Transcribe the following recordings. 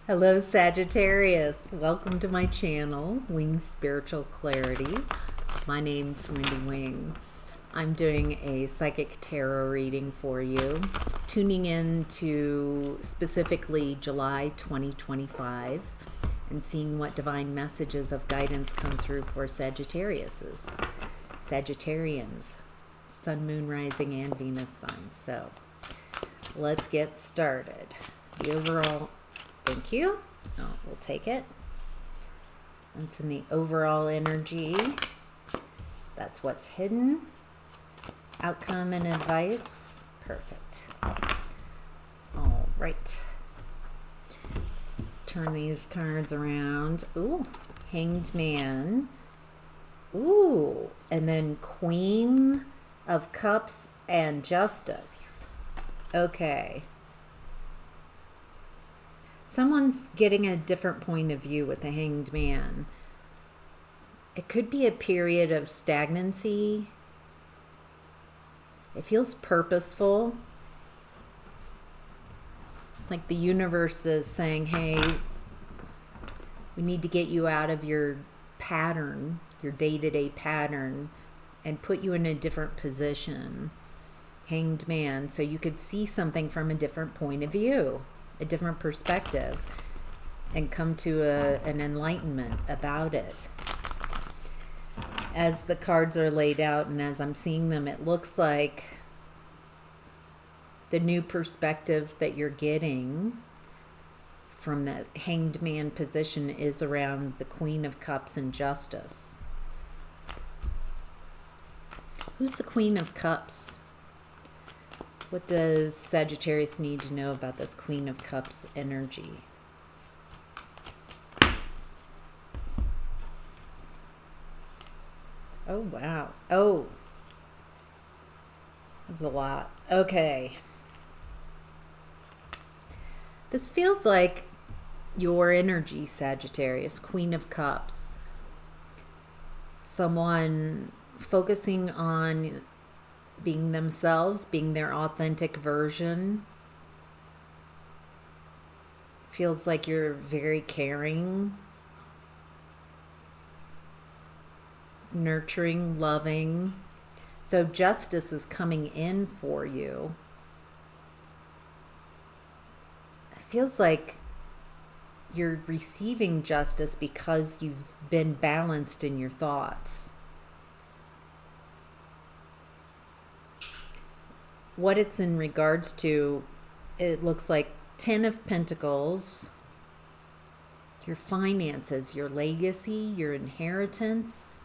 Hello, Sagittarius. Welcome to my channel, Wing Spiritual Clarity. My name's Wendy Wing. I'm doing a psychic tarot reading for you, tuning in to specifically July 2025 and seeing what divine messages of guidance come through for Sagittariuses, Sagittarians, Sun, Moon, Rising, and Venus signs. So let's get started. The overall Thank you. Oh, we'll take it. That's in the overall energy. That's what's hidden. Outcome and advice. Perfect. All right. Let's turn these cards around. Ooh, Hanged Man. Ooh, and then Queen of Cups and Justice. Okay. Someone's getting a different point of view with the Hanged Man. It could be a period of stagnancy. It feels purposeful. Like the universe is saying, hey, we need to get you out of your pattern, your day-to-day pattern, and put you in a different position. Hanged Man, so you could see something from a different point of view, a different perspective, and come to an enlightenment about it. As the cards are laid out and as I'm seeing them, it looks like the new perspective that you're getting from the Hanged Man position is around the Queen of Cups and Justice. Who's the Queen of Cups? What does Sagittarius need to know about this Queen of Cups energy? Oh, wow. Oh, that's a lot. Okay. This feels like your energy, Sagittarius, Queen of Cups. Someone focusing on being themselves, being their authentic version. Feels like you're very caring, nurturing, loving. So justice is coming in for you. It feels like you're receiving justice because you've been balanced in your thoughts. What it's in regards to, it looks like 10 of Pentacles, your finances, your legacy, your inheritance.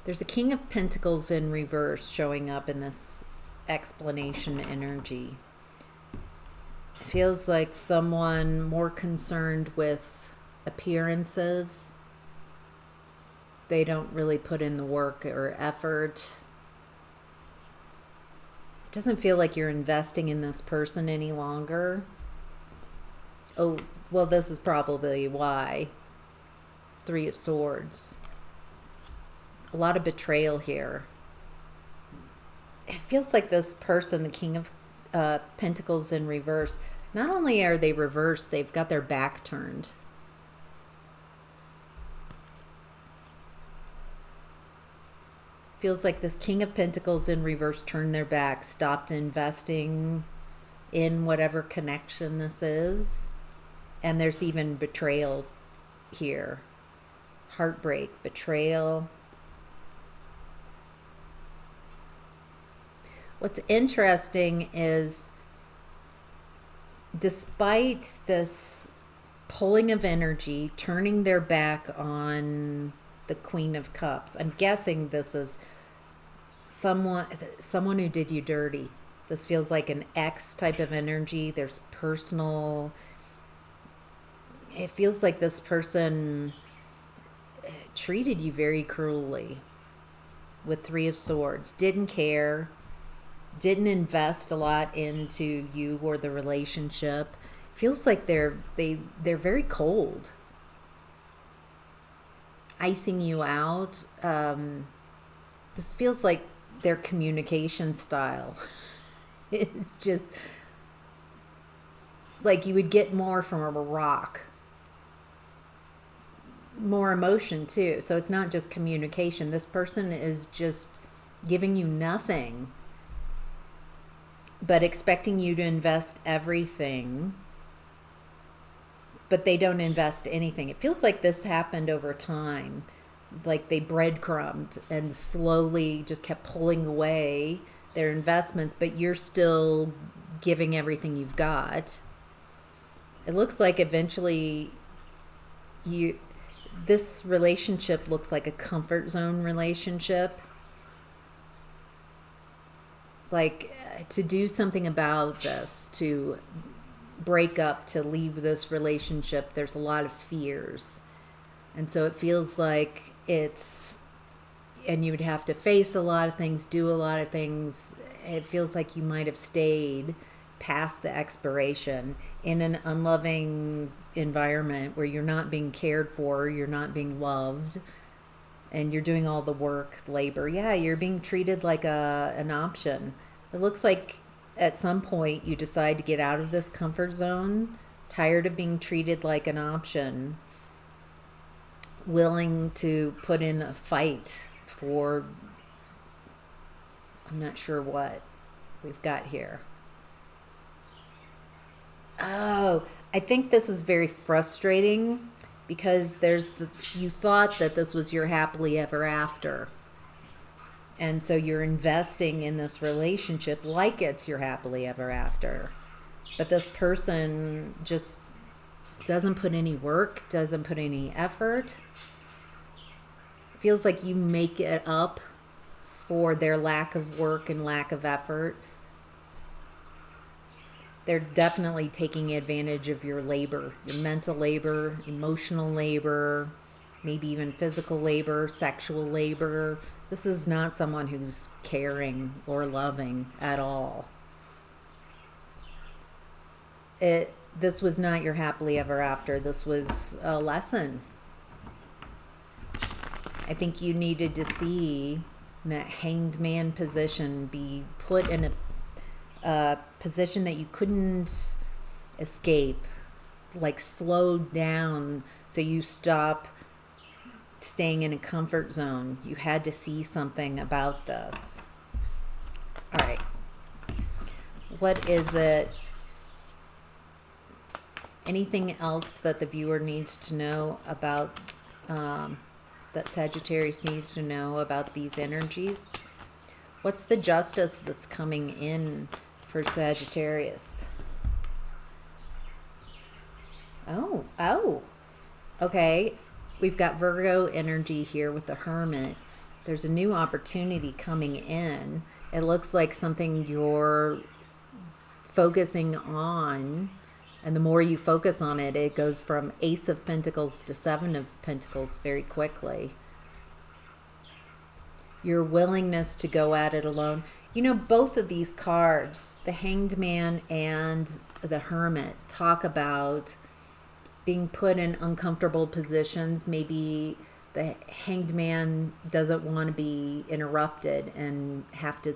There's a King of Pentacles in reverse showing up in this explanation energy. It feels like someone more concerned with appearances. They don't really put in the work or effort. It doesn't feel like you're investing in this person any longer. Oh, well, this is probably why. Three of Swords. A lot of betrayal here. It feels like this person, the King of Pentacles in reverse, not only are they reversed, they've got their back turned. Feels like this King of Pentacles in reverse turned their back, stopped investing in whatever connection this is. And there's even betrayal here. Heartbreak, betrayal. What's interesting is despite this pulling of energy, turning their back on the Queen of Cups. I'm guessing this is someone who did you dirty. This feels like an ex type of energy. There's personal. It feels like this person treated you very cruelly with Three of Swords. Didn't care. Didn't invest a lot into you or the relationship. Feels like they're very cold. Icing you out. This feels like their communication style is just like you would get more from a rock, more emotion too. So it's not just communication. This person is just giving you nothing, but expecting you to invest everything, but they don't invest anything. It feels like this happened over time. Like they breadcrumbed and slowly just kept pulling away their investments, but you're still giving everything you've got. It looks like eventually this relationship looks like a comfort zone relationship. Like to do something about this, to break up, to leave this relationship, there's a lot of fears. And so it feels like and you would have to face a lot of things, do a lot of things. It feels like you might have stayed past the expiration in an unloving environment where you're not being cared for, you're not being loved, and you're doing all the work, labor. Yeah, you're being treated like an option. It looks like at some point you decide to get out of this comfort zone, tired of being treated like an option, willing to put in a fight for, I'm not sure what we've got here. Oh, I think this is very frustrating because you thought that this was your happily ever after. And so you're investing in this relationship like it's your happily ever after. But this person just doesn't put any work, doesn't put any effort. It feels like you make it up for their lack of work and lack of effort. They're definitely taking advantage of your labor, your mental labor, emotional labor, maybe even physical labor, sexual labor. This is not someone who's caring or loving at all. This was not your happily ever after. This was a lesson. I think you needed to see that hanged man position, be put in a position that you couldn't escape, like slowed down so you stop staying in a comfort zone. You had to see something about this. All right. What is it? Anything else that the viewer needs to know about, that Sagittarius needs to know about these energies? What's the justice that's coming in for Sagittarius? Oh. Okay. We've got Virgo energy here with the Hermit. There's a new opportunity coming in. It looks like something you're focusing on, and the more you focus on it, it goes from Ace of Pentacles to Seven of Pentacles very quickly. Your willingness to go at it alone. You know, both of these cards, the Hanged Man and the Hermit, talk about being put in uncomfortable positions. Maybe the Hanged Man doesn't want to be interrupted and have to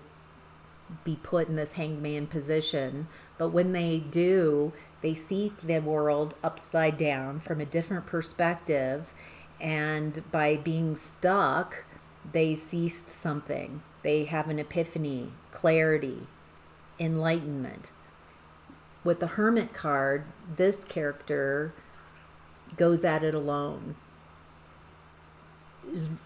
be put in this Hanged Man position. But when they do, they see the world upside down from a different perspective. And by being stuck, they see something. They have an epiphany, clarity, enlightenment. With the Hermit card, this character goes at it alone.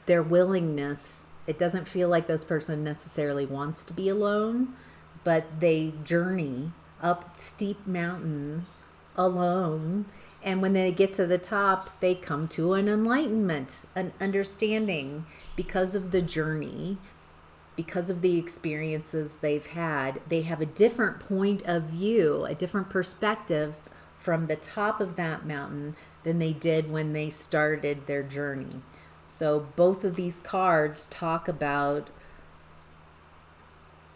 Their willingness, it doesn't feel like this person necessarily wants to be alone, but they journey up steep mountain alone, and when they get to the top, they come to an enlightenment, an understanding, because of the journey, because of the experiences they've had. They have a different point of view, a different perspective from the top of that mountain than they did when they started their journey. So both of these cards talk about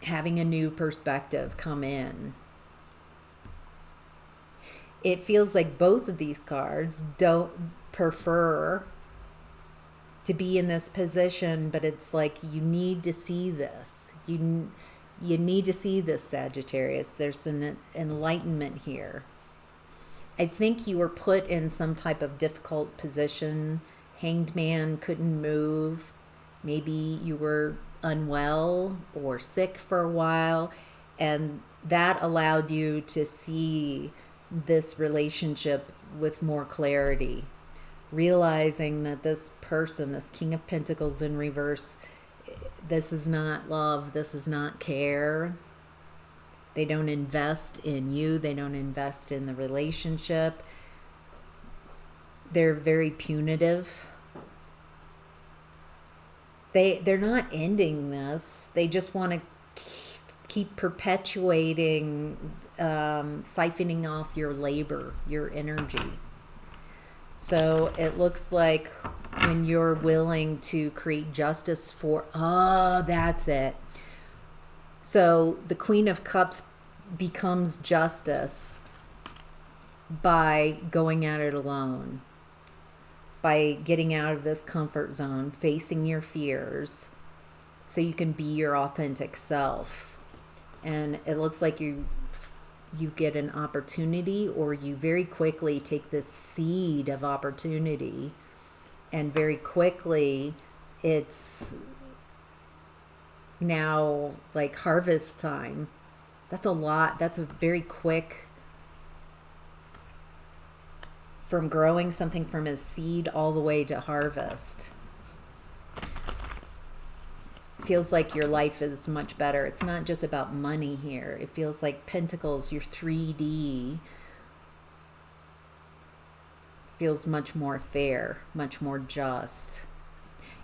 having a new perspective come in. It feels like both of these cards don't prefer to be in this position, but it's like you need to see this. You need to see this, Sagittarius. There's an enlightenment here. I think you were put in some type of difficult position. Hanged man, couldn't move. Maybe you were unwell or sick for a while, and that allowed you to see this relationship with more clarity, realizing that this person, this King of Pentacles in reverse, this is not love, this is not care. They don't invest in you, they don't invest in the relationship. They're very punitive. They're not ending this. They just want to keep perpetuating, siphoning off your labor, your energy. So it looks like when you're willing to create justice for, oh, that's it. So the Queen of Cups becomes justice by going at it alone, by getting out of this comfort zone, facing your fears, so you can be your authentic self. And it looks like you get an opportunity, or you very quickly take this seed of opportunity, and very quickly it's now like harvest time. That's a lot. That's a very quick, from growing something from a seed all the way to harvest. Feels like your life is much better. It's not just about money here. It feels like Pentacles, your 3D, feels much more fair, much more just.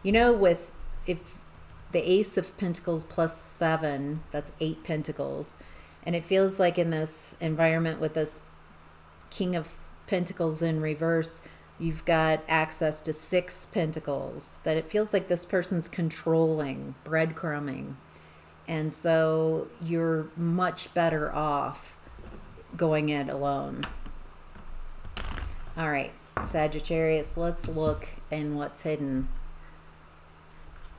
You know, if the Ace of Pentacles plus 7, that's 8 Pentacles, and it feels like in this environment with this King of Pentacles in reverse, you've got access to 6 Pentacles, that it feels like this person's controlling, breadcrumbing. And so you're much better off going it alone. All right, Sagittarius, let's look in what's hidden.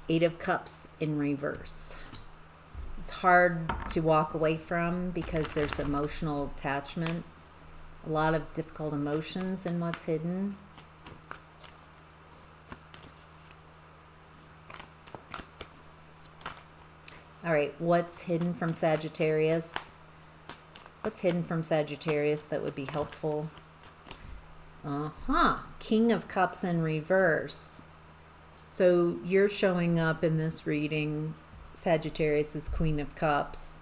8 of Cups in reverse. It's hard to walk away from because there's emotional attachment. A lot of difficult emotions in what's hidden. All right, what's hidden from Sagittarius? What's hidden from Sagittarius that would be helpful? King of Cups in reverse. So you're showing up in this reading, Sagittarius, as Queen of Cups.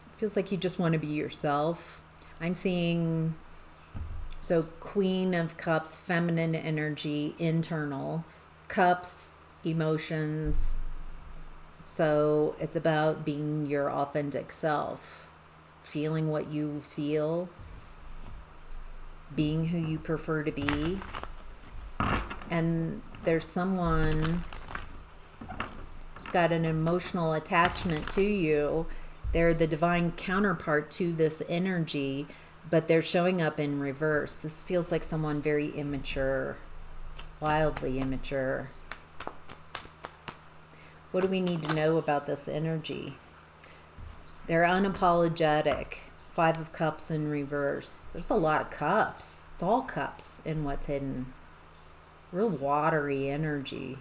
It feels like you just want to be yourself. I'm seeing, so Queen of Cups, feminine energy, internal. Cups, emotions. So it's about being your authentic self, feeling what you feel, being who you prefer to be. And there's someone who's got an emotional attachment to you. They're the divine counterpart to this energy, but they're showing up in reverse. This feels like someone very immature, wildly immature. What do we need to know about this energy? They're unapologetic. 5 of Cups in reverse. There's a lot of cups. It's all cups in what's hidden. Real watery energy.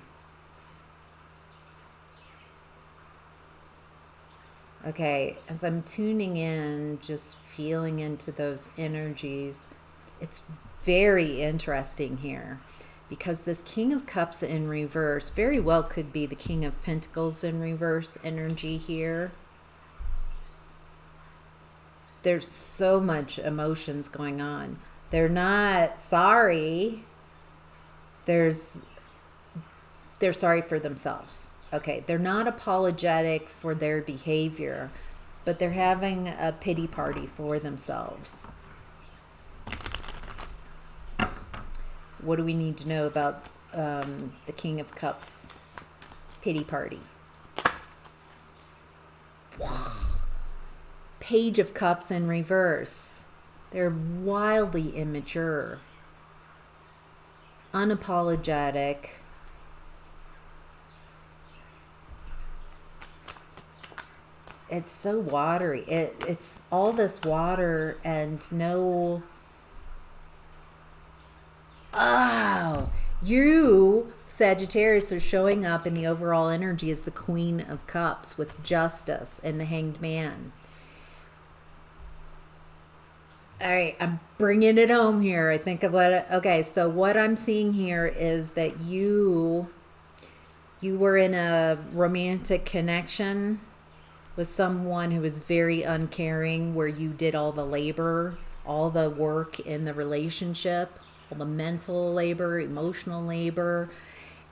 Okay, as I'm tuning in, just feeling into those energies, it's very interesting here, because this King of Cups in reverse very well could be the King of Pentacles in reverse energy here. There's so much emotions going on. They're not sorry. They're sorry for themselves. Okay, they're not apologetic for their behavior, but they're having a pity party for themselves. What do we need to know about the King of Cups pity party? Page of Cups in reverse. They're wildly immature, unapologetic. It's so watery. It's all this water and no Oh, you, Sagittarius, are showing up in the overall energy as the Queen of Cups with Justice and the Hanged Man. All right, I'm bringing it home here. I think of what, okay, so what I'm seeing here is that you were in a romantic connection with someone who was very uncaring, where you did all the labor, all the work in the relationship, all the mental labor, emotional labor.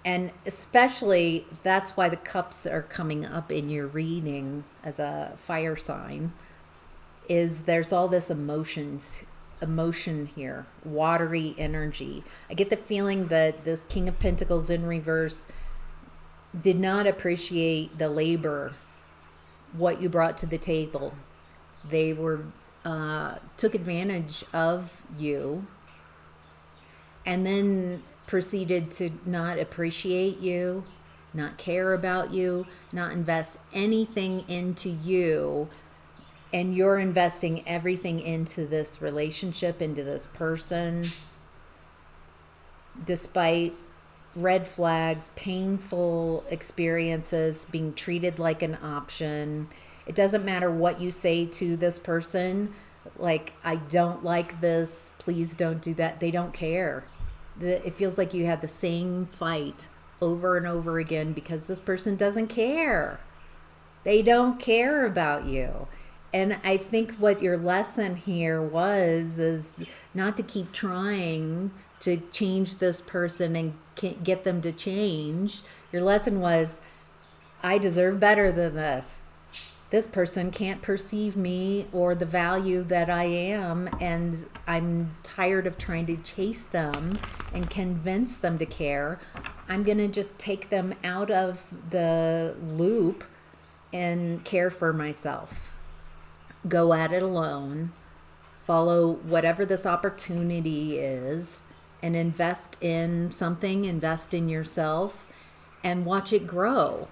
And especially that's why the cups are coming up in your reading as a fire sign, is there's all this emotion here, watery energy. I get the feeling that this King of Pentacles in reverse did not appreciate the labor, what you brought to the table. They were took advantage of you, and then proceeded to not appreciate you, not care about you, not invest anything into you. And you're investing everything into this relationship, into this person, despite red flags, painful experiences, being treated like an option. It doesn't matter what you say to this person, like, I don't like this, please don't do that. They don't care. It feels like you had the same fight over and over again because this person doesn't care. They don't care about you. And I think what your lesson here is not to keep trying to change this person and get them to change. Your lesson was, I deserve better than this. This person can't perceive me or the value that I am, and I'm tired of trying to chase them and convince them to care. I'm going to just take them out of the loop and care for myself. Go at it alone, follow whatever this opportunity is, and invest in something, invest in yourself, and watch it grow.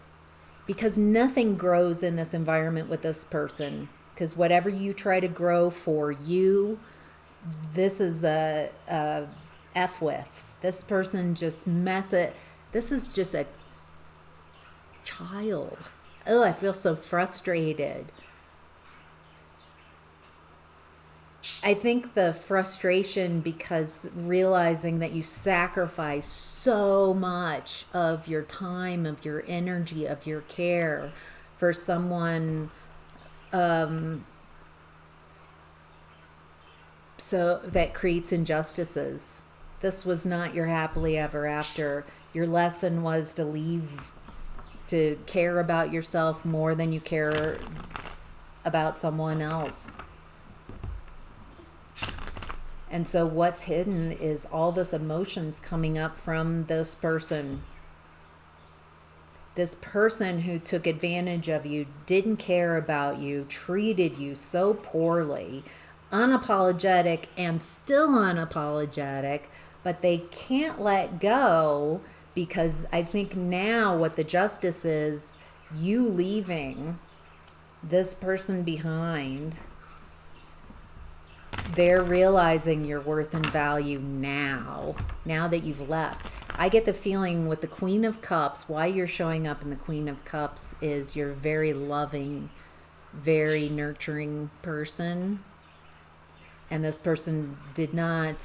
Because nothing grows in this environment with this person. Because whatever you try to grow for you, this is a F with. This person just mess it. This is just a child. Oh, I feel so frustrated. I think the frustration because realizing that you sacrifice so much of your time, of your energy, of your care for someone, so that creates injustices. This was not your happily ever after. Your lesson was to leave, to care about yourself more than you care about someone else. And so what's hidden is all this emotions coming up from this person. This person who took advantage of you, didn't care about you, treated you so poorly, unapologetic and still unapologetic, but they can't let go because I think now what the justice is, you leaving this person behind. They're realizing your worth and value now that you've left. I get the feeling with the Queen of Cups, why you're showing up in the Queen of Cups is you're a very loving, very nurturing person. And this person did not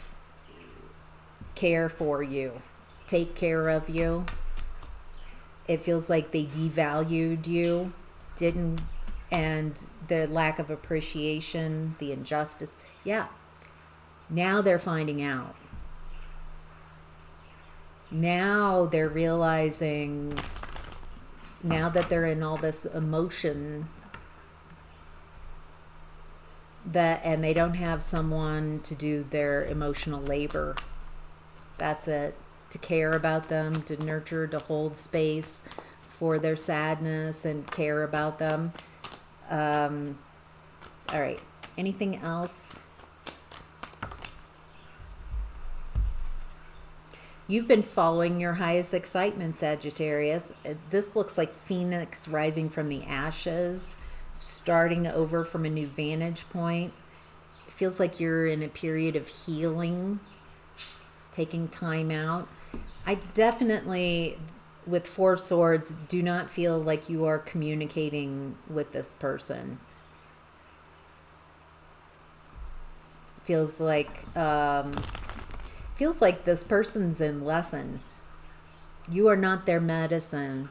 care for you, take care of you. It feels like they devalued you, and their lack of appreciation, the injustice. Yeah. Now they're finding out. Now they're realizing, now that they're in all this emotion, and they don't have someone to do their emotional labor. That's it. To care about them, to nurture, to hold space for their sadness and care about them. All right. Anything else? You've been following your highest excitement, Sagittarius. This looks like Phoenix rising from the ashes, starting over from a new vantage point. It feels like you're in a period of healing. taking time out. I definitely, with Four of Swords, do not feel like you are communicating with this person. Feels like this person's in lesson. You are not their medicine.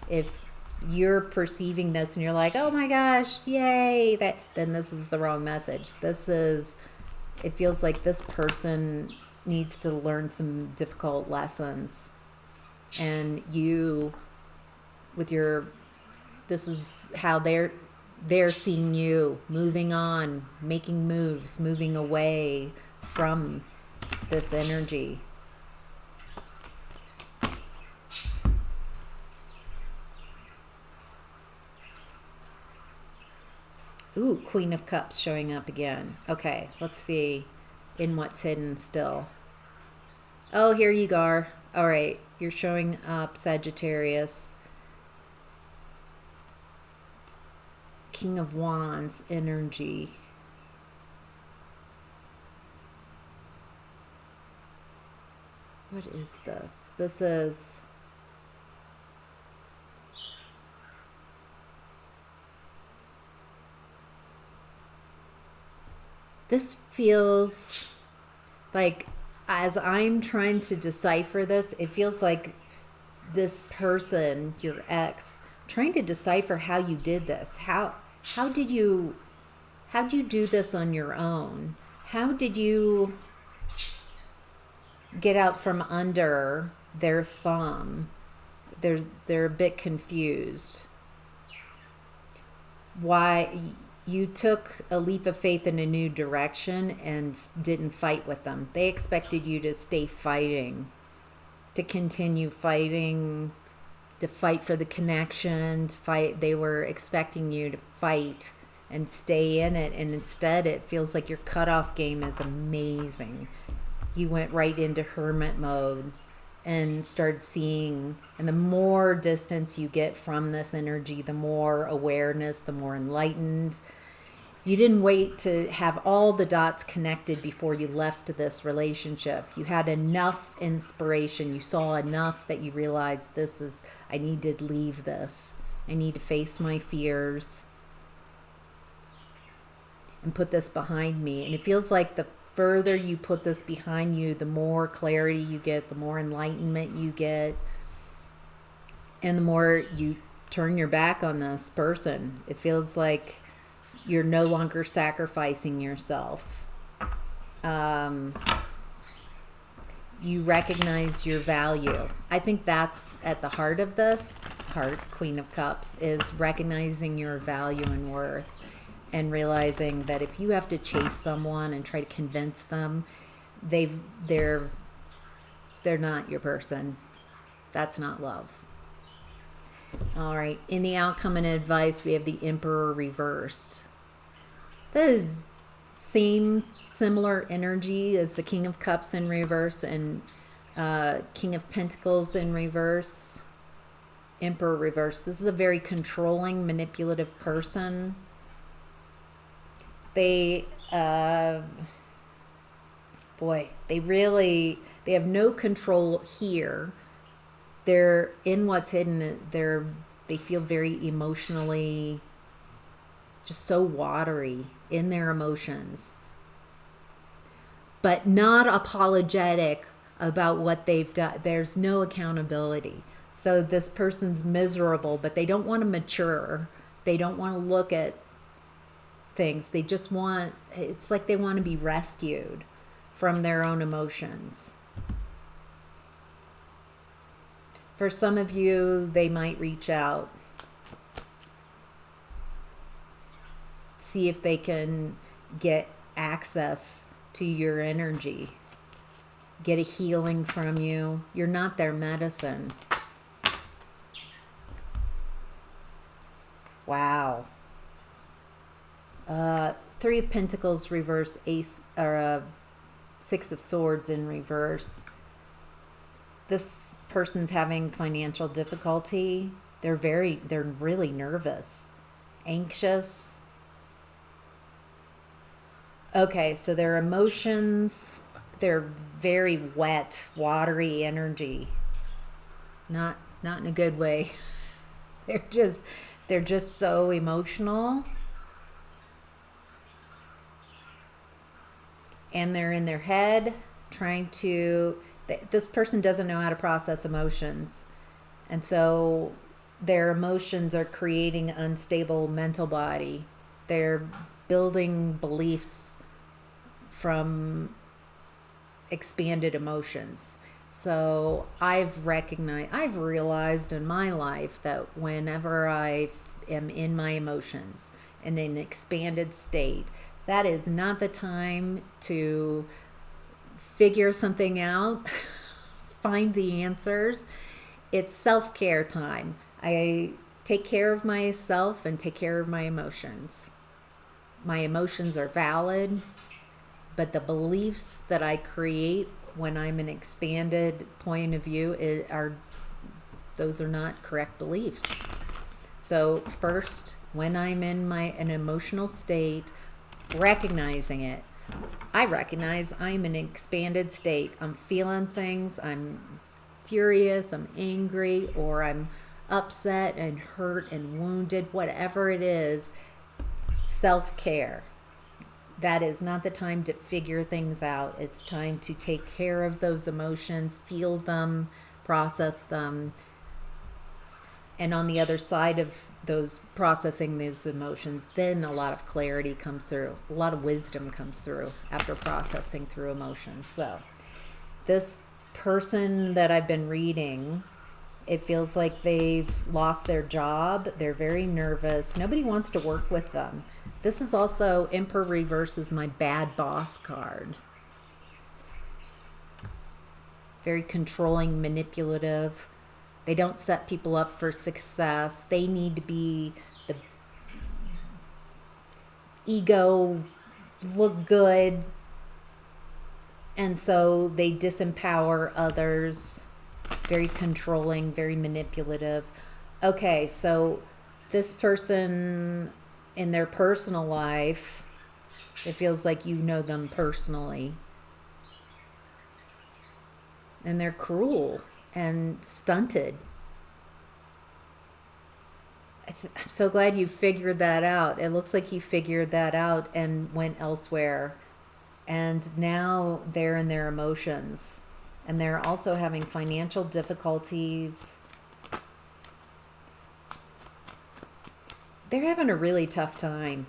If you're perceiving this and you're like, oh my gosh, yay, then this is the wrong message. It feels like this person needs to learn some difficult lessons. And you, this is how they're seeing you moving on, making moves, moving away from this energy. Ooh, Queen of Cups showing up again. Okay, let's see in what's hidden still. Oh, here you are. All right, you're showing up, Sagittarius. King of Wands energy. What is this? This is... This feels like, as I'm trying to decipher this, it feels like this person, your ex, trying to decipher how you did this. How did you do this on your own? How did you get out from under their thumb? They're a bit confused. Why you took a leap of faith in a new direction and didn't fight with them. They expected you to stay fighting, to continue fighting, to fight for the connection, to fight. They were expecting you to fight and stay in it, and instead it feels like your cutoff game is amazing. You went right into hermit mode and started seeing, and the more distance you get from this energy, the more awareness, the more enlightened. You didn't wait to have all the dots connected before you left this relationship. You had enough inspiration. You saw enough that you realized I need to leave this. I need to face my fears and put this behind me. And it feels like the further you put this behind you, the more clarity you get, the more enlightenment you get, and the more you turn your back on this person. It feels like you're no longer sacrificing yourself. You recognize your value. I think that's at the heart of this. Queen of Cups, is recognizing your value and worth, and realizing that if you have to chase someone and try to convince them, they're not your person. That's not love. All right. In the outcome and advice, we have the Emperor reversed. This is similar energy as the King of Cups in reverse and King of Pentacles in reverse. Emperor reverse. This is a very controlling, manipulative person. They have no control here. They're in what's hidden. They feel very emotionally just so watery in their emotions, but not apologetic about what they've done. There's no accountability. So this person's miserable, but they don't want to mature. They don't want to look at things. It's like they want to be rescued from their own emotions. For some of you, they might reach out, see if they can get access to your energy, get a healing from you. You're not their medicine. Wow. Three of Pentacles reverse, Six of Swords in reverse. This person's having financial difficulty. They're really nervous, anxious. Okay, so their emotions, they're very wet, watery energy. Not in a good way. They're just so emotional, and they're in their head trying to, this person doesn't know how to process emotions, and so their emotions are creating unstable mental body. They're building beliefs from expanded emotions. So I've realized in my life that whenever I am in my emotions in an expanded state, that is not the time to figure something out, find the answers. It's self-care time. I take care of myself and take care of my emotions. My emotions are valid, but the beliefs that I create when I'm an expanded point of view those are not correct beliefs. So first, when I'm in an emotional state, recognizing it, I recognize I'm in an expanded state. I'm feeling things. I'm furious, I'm angry, or I'm upset and hurt and wounded, whatever it is. Self-care. That is not the time to figure things out. It's time to take care of those emotions, feel them, process them. And on the other side of those processing those emotions, then a lot of clarity comes through. A lot of wisdom comes through after processing through emotions. So this person that I've been reading, it feels like they've lost their job. They're very nervous. Nobody wants to work with them. This is also Emperor Reverse is my bad boss card. Very controlling, manipulative. They don't set people up for success. They need to be the ego, look good. And so they disempower others. Very controlling, very manipulative. Okay, so this person in their personal life, it feels like you know them personally. And they're cruel and stunted. I'm so glad you figured that out. It looks like you figured that out and went elsewhere. And now they're in their emotions. And they're also having financial difficulties. They're having a really tough time.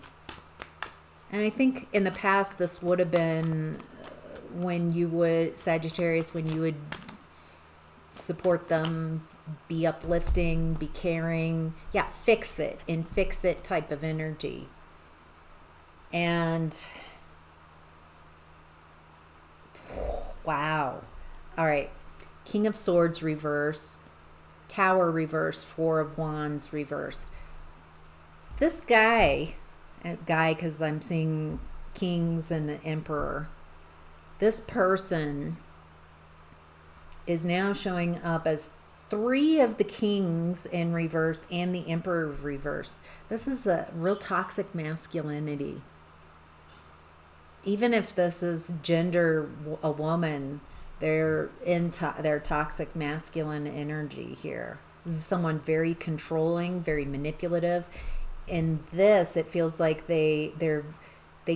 And I think in the past this would have been when you would, Sagittarius, when you would support them, be uplifting, be caring. Yeah, fix it type of energy. And wow. All right. King of Swords reverse, Tower reverse, Four of Wands reverse. This guy because I'm seeing kings and an emperor. This person is now showing up as three of the kings in reverse and the emperor reverse. This is a real toxic masculinity. Even if this is gender a woman, they're in their toxic masculine energy here. This is someone very controlling, very manipulative. In this, it feels like they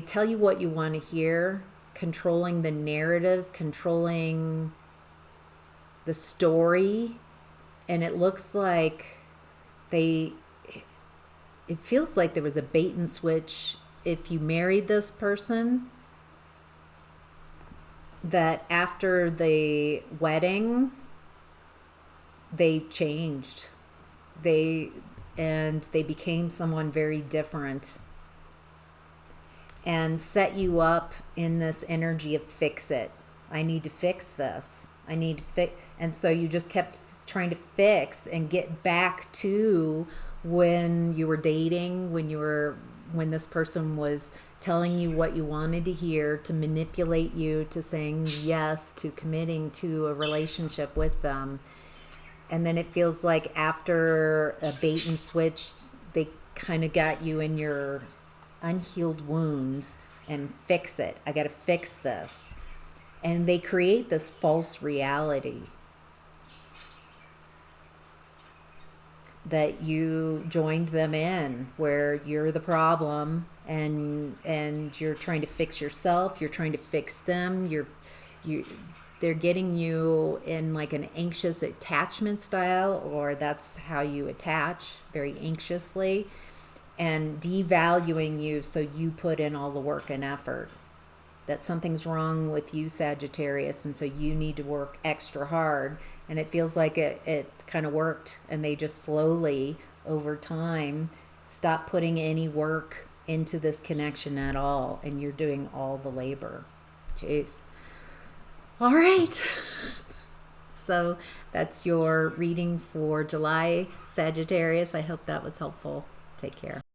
tell you what you want to hear, controlling the narrative, controlling the story, and it looks like it feels like there was a bait and switch if you married this person, that after the wedding they changed. They became someone very different and set you up in this energy of fix it. I need to fix this. I need to fix. And so you just kept trying to fix and get back to when you were dating, when this person was telling you what you wanted to hear, to manipulate you to saying yes, to committing to a relationship with them. And then it feels like after a bait and switch, they kind of got you in your unhealed wounds and fix it. I got to fix this. And they create this false reality that you joined them in, where you're the problem, and you're trying to fix yourself, you're trying to fix them, you they're getting you in like an anxious attachment style, or that's how you attach, very anxiously, and devaluing you, so you put in all the work and effort. That something's wrong with you, Sagittarius, and so you need to work extra hard. And it feels like it kind of worked, and they just slowly, over time, stop putting any work into this connection at all, and you're doing all the labor. Jeez. All right. So that's your reading for July, Sagittarius. I hope that was helpful. Take care.